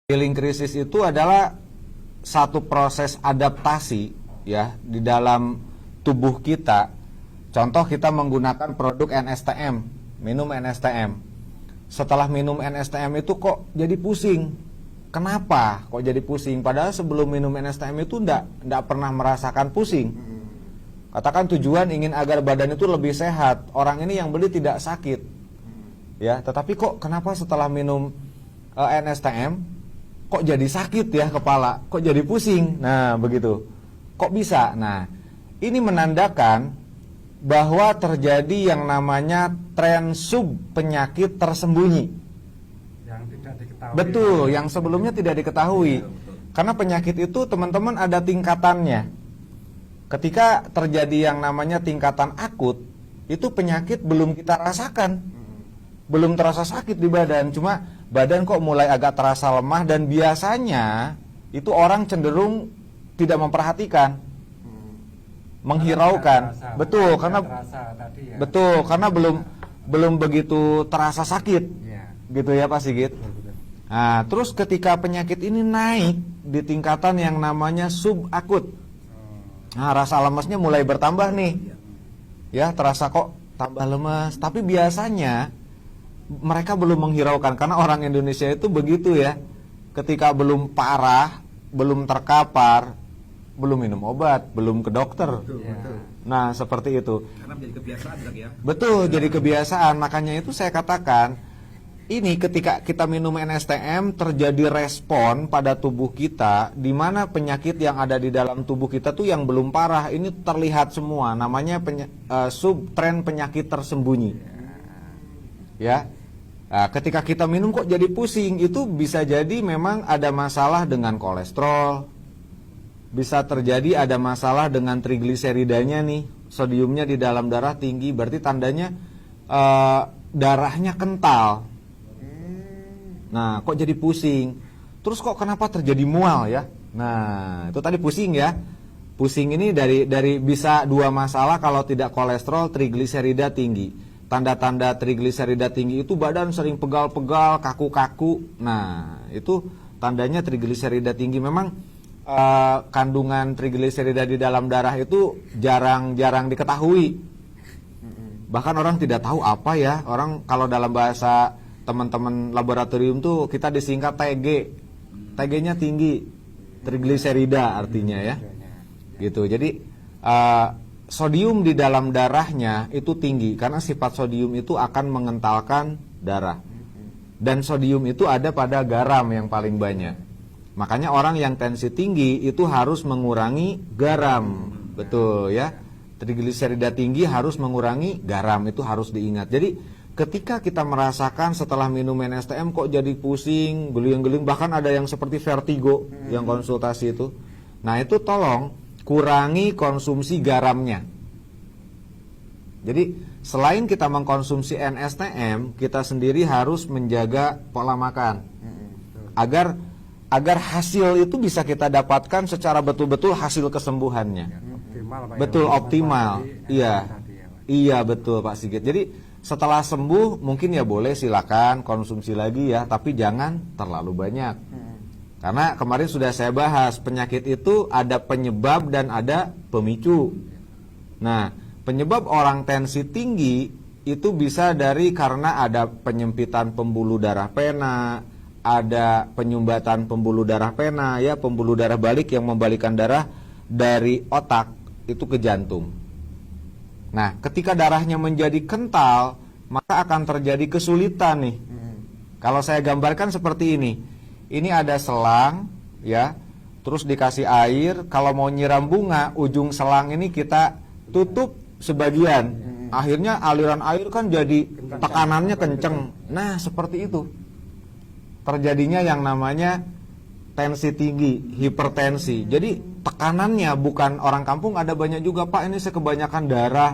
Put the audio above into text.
Healing krisis itu adalah satu proses adaptasi ya di dalam tubuh kita. Contoh kita menggunakan produk NSTM, minum NSTM. Setelah minum NSTM itu kok jadi pusing. Kenapa kok jadi pusing? Padahal sebelum minum NSTM itu enggak pernah merasakan pusing. Katakan tujuan ingin agar badan itu lebih sehat. Orang ini yang beli tidak sakit. Ya, tetapi kok kenapa setelah minum NSTM kok jadi sakit ya kepala, kok jadi pusing. Nah, begitu. Kok bisa? Nah, ini menandakan bahwa terjadi yang namanya tren sub penyakit tersembunyi. Yang tidak diketahui. Betul, yang sebelumnya tidak diketahui. Karena penyakit itu teman-teman ada tingkatannya. Ketika terjadi yang namanya tingkatan akut, itu penyakit belum kita rasakan. Belum terasa sakit di badan, cuma badan kok mulai agak terasa lemah, dan biasanya itu orang cenderung tidak memperhatikan, menghiraukan. Betul, karena betul, karena belum begitu terasa sakit. Gitu ya Pak Sigit. Nah, terus ketika penyakit ini naik di tingkatan yang namanya subakut. Nah, rasa lemesnya mulai bertambah nih. Ya, terasa kok tambah lemes, tapi biasanya mereka belum menghiraukan, karena orang Indonesia itu begitu ya. Ketika belum parah, belum terkapar, belum minum obat, belum ke dokter. Betul. Nah, seperti itu. Karena menjadi kebiasaan ya. Betul, jadi kebiasaan. Makanya itu saya katakan, ini ketika kita minum NSTM terjadi respon pada tubuh kita, di mana penyakit yang ada di dalam tubuh kita tuh yang belum parah, ini terlihat semua. Namanya subtren penyakit tersembunyi. Ya. Nah, ketika kita minum kok jadi pusing, itu bisa jadi memang ada masalah dengan kolesterol, bisa terjadi ada masalah dengan trigliseridanya nih, sodiumnya di dalam darah tinggi, berarti tandanya darahnya kental. Nah, kok jadi pusing? Terus kok kenapa terjadi mual ya? Nah, itu tadi pusing ya. Pusing ini dari bisa dua masalah, kalau tidak kolesterol, trigliserida tinggi. Tanda-tanda trigliserida tinggi itu badan sering pegal-pegal, kaku-kaku. Nah, itu tandanya trigliserida tinggi. Memang kandungan trigliserida di dalam darah itu jarang diketahui. Bahkan orang tidak tahu apa ya. Orang kalau dalam bahasa teman-teman laboratorium tuh kita disingkat TG. TG-nya tinggi, trigliserida artinya ya. Gitu. Jadi sodium di dalam darahnya itu tinggi, karena sifat sodium itu akan mengentalkan darah. Dan sodium itu ada pada garam yang paling banyak. Makanya orang yang tensi tinggi itu harus mengurangi garam. Betul ya. Trigliserida tinggi harus mengurangi garam, itu harus diingat. Jadi ketika kita merasakan setelah minum NSTM kok jadi pusing, geling-geling, bahkan ada yang seperti vertigo yang konsultasi itu. Nah, itu tolong kurangi konsumsi garamnya. Jadi selain kita mengkonsumsi NSTM, kita sendiri harus menjaga pola makan agar hasil itu bisa kita dapatkan secara betul-betul hasil kesembuhannya. Optimal, Pak, betul, ya, optimal. Iya. Iya, betul Pak Sigit. Jadi setelah sembuh mungkin ya boleh silakan konsumsi lagi ya, tapi jangan terlalu banyak. Karena kemarin sudah saya bahas, penyakit itu ada penyebab dan ada pemicu. Nah, penyebab orang tensi tinggi itu bisa dari karena ada penyempitan pembuluh darah pena, ada penyumbatan pembuluh darah pena ya, pembuluh darah balik yang membalikan darah dari otak itu ke jantung. Nah, ketika darahnya menjadi kental, maka akan terjadi kesulitan nih. Kalau saya gambarkan seperti ini. Ini ada selang ya, terus dikasih air. Kalau mau nyiram bunga, ujung selang ini kita tutup sebagian. Akhirnya aliran air kan jadi tekanannya kenceng. Nah, seperti itu terjadinya yang namanya tensi tinggi, hipertensi. Jadi tekanannya bukan, orang kampung ada banyak juga, Pak ini saya kebanyakan darah.